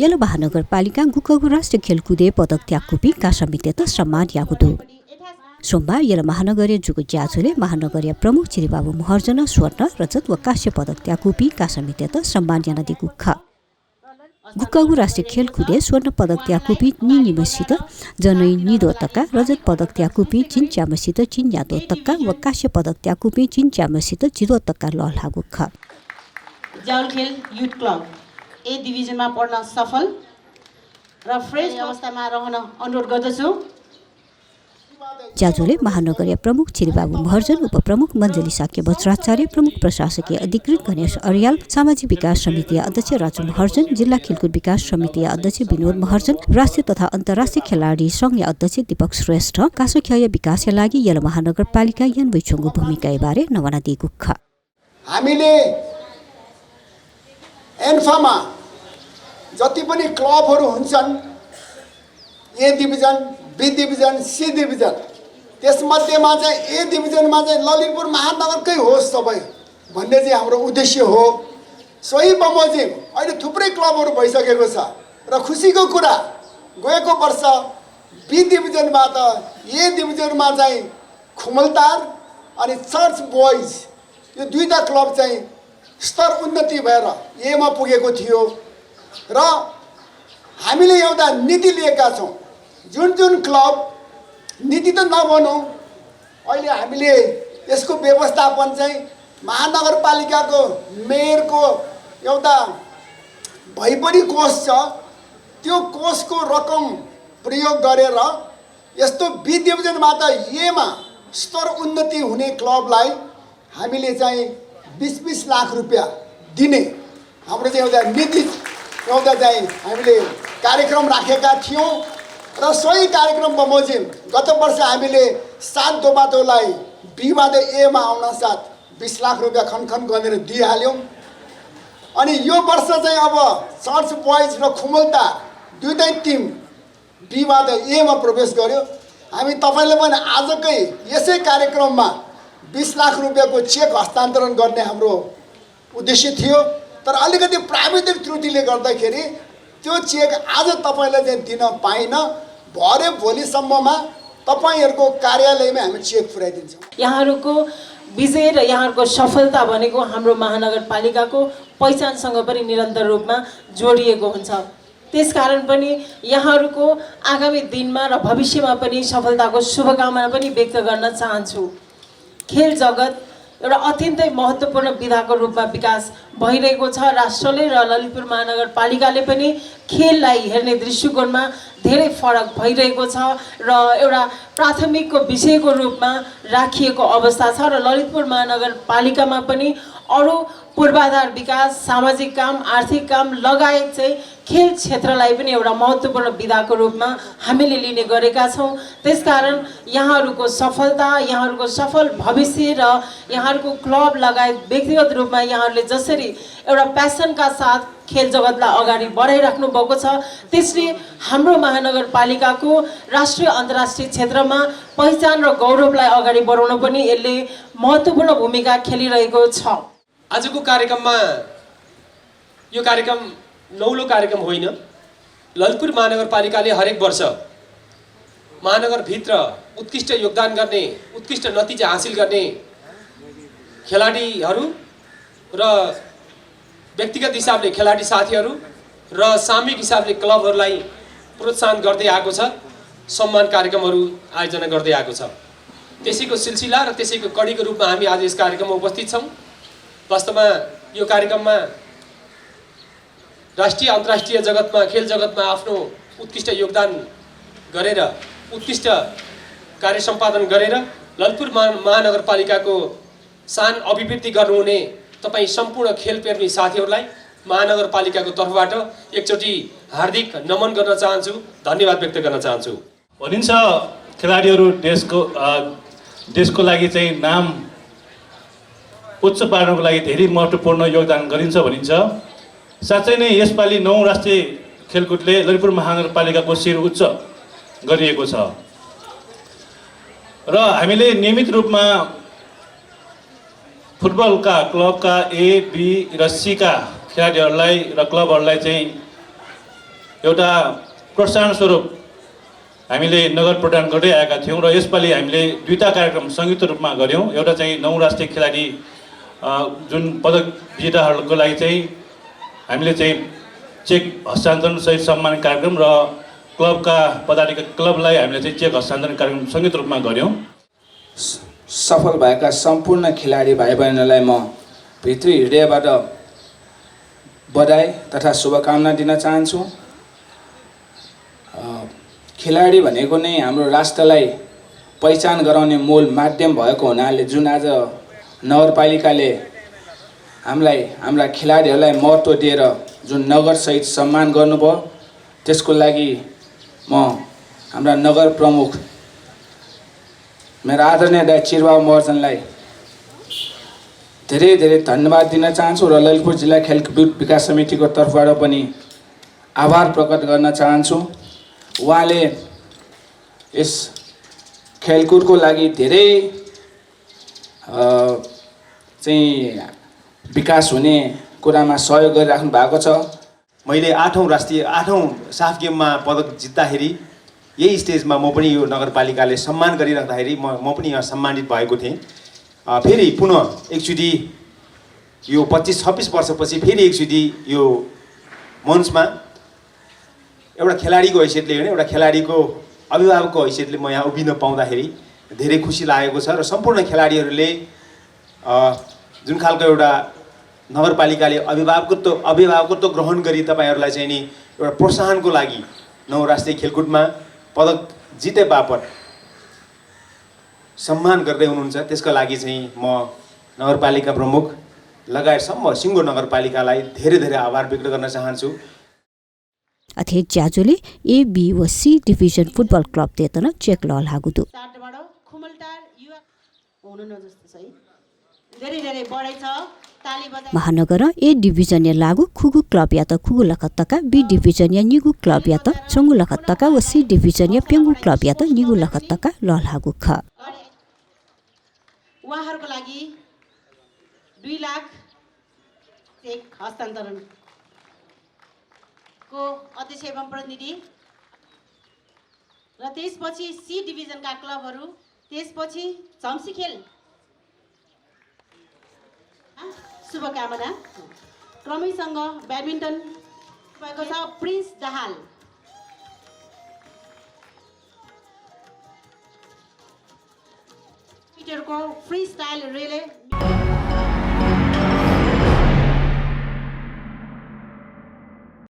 यल महानगरपालिका गुकगु राष्ट्रिय खेलकुदे पदक त्यागकुपी कासामिते त सम्मान यागुदु सोमबार यल महानगरीय जुगु ज्याजुले महानगरीय प्रमुख चिरिबाबु महर्जन स्वर्ण रजत व काश्य पदक त्यागकुपी कासामिते त सम्मान याना दिगु ख गुकगु राष्ट्रिय खेलकुदे स्वर्ण पदक त्यागकुपी निनिमसित जनै निदो तक्का रजत पदक त्यागकुपी चिन्च्यामसित चिन्यादो तक्का व काश्य पदक त्यागकुपी चिन्च्यामसित जिदो तक्का लहलागु ख जाउलखेल युथ क्लब ए डिभिजनमा पढ्न सफल र फ्रेस अवस्थामा रहन अनुरोध गर्दछु। ज्याजुले महानगरीय प्रमुख चिरिबाबु महर्जन उपप्रमुख मञ्जली साक्य वज्राचार्य प्रमुख प्रशासकीय अधिकृत गणेश अर्याल सामाजिक विकास समिति अध्यक्ष राजु महर्जन जिल्ला खेलकुद विकास समिति अध्यक्ष विनोद महर्जन राष्ट्रिय तथा अन्तर्राष्ट्रिय खेलाडी संघ अध्यक्ष दीपक श्रेष्ठ कासोख्याय विकासका लागि यल महानगरपालिका यान वैचुङको भूमिका बारे नवना दिएको ख हामीले एन्फामा जति पनि क्लबहरू हुन्छन् A division B division C division त्यसमध्येमा चाहिँ ए डिभिजनमा चाहिँ ललितपुर महानगरकै होस् सबै भन्ने चाहिँ हाम्रो उद्देश्य हो। सोही बमोजिम अहिले थुप्रै क्लबहरू भइसकेको छ र खुसीको कुरा गएको वर्ष बी डिभिजनबाट ए डिभिजनमा चाहिँ खुमलतार अनि चर्च बोइज यो दुईटा क्लब चाहिँ स्तर उन्नति भएर एमा पुगेको थियो र हामीले एउटा नीति लिएका छौँ। जुन जुन क्लब नीति त नभनौँ अहिले हामीले यसको व्यवस्थापन चाहिँ महानगरपालिकाको मेयरको एउटा भइपरि कोष छ त्यो कोषको रकम प्रयोग गरेर यस्तो बी डिभिजनबाट एमा स्तर उन्नति हुने क्लबलाई हामीले चाहिँ 20-20 लाख रुपियाँ दिने हाम्रो चाहिँ एउटा नीति एउटा चाहिँ हामीले कार्यक्रम राखेका थियौँ र सोही कार्यक्रम बमोजिम गत वर्ष हामीले 7 दोबाटोलाई बीबाट एमा आउन साथ 20 लाख रुपियाँ खनखन गरेर दिइहाल्यौँ। अनि यो वर्ष चाहिँ अब चर्च बोइज र खुमलता दुईटै टिम बीबाट एमा प्रवेश गर्यो। हामी तपाईँले पनि आजकै यसै कार्यक्रममा 20 लाख रुपियाँको चेक हस्तान्तरण गर्ने हाम्रो उद्देश्य थियो तर अलिकति प्राविधिक त्रुटिले गर्दाखेरि त्यो चेक आज तपाईँलाई चाहिँ दिन पाइन। भरे भोलिसम्ममा तपाईँहरूको कार्यालयमा हामी चेक पुर्याइदिन्छौँ। यहाँहरूको विजय र यहाँहरूको सफलता भनेको हाम्रो महानगरपालिकाको पहिचानसँग पनि निरन्तर रूपमा जोडिएको हुन्छ। त्यसकारण पनि यहाँहरूको आगामी दिनमा र भविष्यमा पनि सफलताको शुभकामना पनि व्यक्त गर्न चाहन्छु। खेल जगत एउटा अत्यन्तै महत्त्वपूर्ण विधाको रूपमा विकास भइरहेको छ। राष्ट्रले र ललितपुर महानगरपालिकाले पनि खेललाई हेर्ने दृष्टिकोणमा धेरै फरक भइरहेको छ र एउटा प्राथमिकको विषयको रूपमा राखिएको अवस्था छ र ललितपुर महानगरपालिकामा पनि अरू पूर्वाधार विकास सामाजिक काम आर्थिक काम लगायत चाहिँ खेल क्षेत्रलाई पनि एउटा महत्त्वपूर्ण विधाको रूपमा हामीले लिने गरेका छौँ। त्यसकारण यहाँहरूको सफलता यहाँहरूको सफल भविष्य र यहाँहरूको क्लब लगायत व्यक्तिगत रूपमा यहाँहरूले जसरी एउटा प्यासनका साथ खेल जगतलाई अगाडि बढाइराख्नु भएको छ त्यसले हाम्रो महानगरपालिकाको राष्ट्रिय अन्तर्राष्ट्रिय क्षेत्रमा पहिचान र गौरवलाई अगाडि बढाउन पनि यसले महत्त्वपूर्ण भूमिका खेलिरहेको छ। आजको कार्यक्रममा यो कार्यक्रम नौलो कार्यक्रम होइन। ललितपुर महानगरपालिकाले हरेक वर्ष महानगरभित्र उत्कृष्ट योगदान गर्ने उत्कृष्ट नतिजा हासिल गर्ने खेलाडीहरू र व्यक्तिगत हिसाबले खेलाडी साथीहरू र सामूहिक हिसाबले क्लबहरूलाई प्रोत्साहन गर्दै आएको छ। सम्मान कार्यक्रमहरू आयोजना गर्दै आएको छ। त्यसैको सिलसिला र त्यसैको कडीको रूपमा हामी आज यस कार्यक्रममा उपस्थित छौँ। वास्तवमा यो कार्यक्रममा राष्ट्रिय अन्तर्राष्ट्रिय जगतमा खेल जगतमा आफ्नो उत्कृष्ट योगदान गरेर उत्कृष्ट कार्य सम्पादन गरेर ललितपुर महानगरपालिकाको शान अभिवृद्धि गर्नुहुने तपाईँ सम्पूर्ण खेलप्रेमी साथीहरूलाई महानगरपालिकाको तर्फबाट एकचोटि हार्दिक नमन गर्न चाहन्छु, धन्यवाद व्यक्त गर्न चाहन्छु। भनिन्छ खेलाडीहरू देशको लागि चाहिँ नाम उच्च पार्नको लागि धेरै महत्त्वपूर्ण योगदान गरिन्छ भनिन्छ। साँच्चै नै यसपालि 9 राष्ट्रिय खेलकुदले ललितपुर महानगरपालिकाको शिर उच्च गरिएको छ र हामीले नियमित रूपमा फुटबलका क्लबका ए बी र सी का खेलाडीहरूलाई र क्लबहरूलाई चाहिँ एउटा प्रोत्साहन स्वरूप हामीले नगद प्रदान गर्दै आएका थियौँ र यसपालि हामीले दुईटा कार्यक्रम संयुक्त रूपमा गऱ्यौँ। एउटा चाहिँ 9 राष्ट्रिय खेलाडी जुन पदक विजेताहरूको लागि चाहिँ हामीले चाहिँ चेक हस्तान्तरण सहित सम्मान कार्यक्रम र क्लबका पदाधिकारी क्लबलाई हामीले चाहिँ चेक हस्तान्तरण कार्यक्रम संयुक्त रूपमा गऱ्यौँ। सफल भएका सम्पूर्ण खेलाडी भाइ बहिनीलाई म भित्री हृदयबाट बधाई तथा शुभकामना दिन चाहन्छु। खेलाडी भनेको नै हाम्रो राष्ट्रलाई पहिचान गराउने मूल माध्यम भएको हुनाले जुन आज नगरपालिकाले हाम्रा खेलाडीहरूलाई महत्त्व दिएर जुन नगरसहित सम्मान गर्नुभयो त्यसको लागि म हाम्रा नगर प्रमुख मेरा आदरणीय दाइ चिरबाबु महर्जनलाई धेरै धेरै धन्यवाद दिन चाहन्छु र ललितपुर जिल्ला खेलकुद विकास समितिको तर्फबाट पनि आभार प्रकट गर्न चाहन्छु। उहाँले यस खेलकुदको लागि धेरै चाहिँ विकास हुने कुरामा सहयोग गरिराख्नु भएको छ। मैले 8औं साफ गेममा पदक जित्दाखेरि यही स्टेजमा म पनि यो नगरपालिकाले सम्मान गरिराख्दाखेरि म पनि यहाँ सम्मानित भएको थिएँ। फेरि पुनः एकचोटि यो 25-26 वर्षपछि फेरि एकचोटि यो मञ्चमा एउटा खेलाडीको हैसियतले होइन एउटा खेलाडीको अभिभावकको हैसियतले म यहाँ उभिन पाउँदाखेरि धेरै खुसी लागेको छ र सम्पूर्ण खेलाडीहरूले जुन खालको एउटा नगरपालिकाले अभिभावकत्व ग्रहण गरी तपाईँहरूलाई चाहिँ नि एउटा प्रोत्साहनको लागि 9 राष्ट्रिय खेलकुदमा पदक जिते बापत सम्मान गर्दै हुनुहुन्छ। त्यसको लागि चाहिँ म नगरपालिका प्रमुख लगायत सिङ्गो नगरपालिकालाई धेरै धेरै आभार व्यक्त गर्न चाहन्छु। अध्यक्ष ज्याजुले ए बी व सी डिभिजन फुटबल क्लब तेतन चेक लल हागुदु महानगर ए डिभिजन या लागू खुगु क्लब या त खुगु लखत्तका बी डिभिजन या निगु क्लब या त चंगु लखत्तका व सी डिभिजन या पेंगु क्लब या त निगु लखत्तका लल हागु ख उहाँहरुको लागि 2 लाख चेक हस्तान्तरण को अध्यक्ष एवं प्रतिनिधि र त्यसपछि सी डिभिजनका क्लबहरू त्यसपछि चम्सी खेल शुभकामना क्रमैसँग ब्याडमिन्टन भएको छ प्रिन्स दाहाल पिटरको फ्री स्टाइल रिले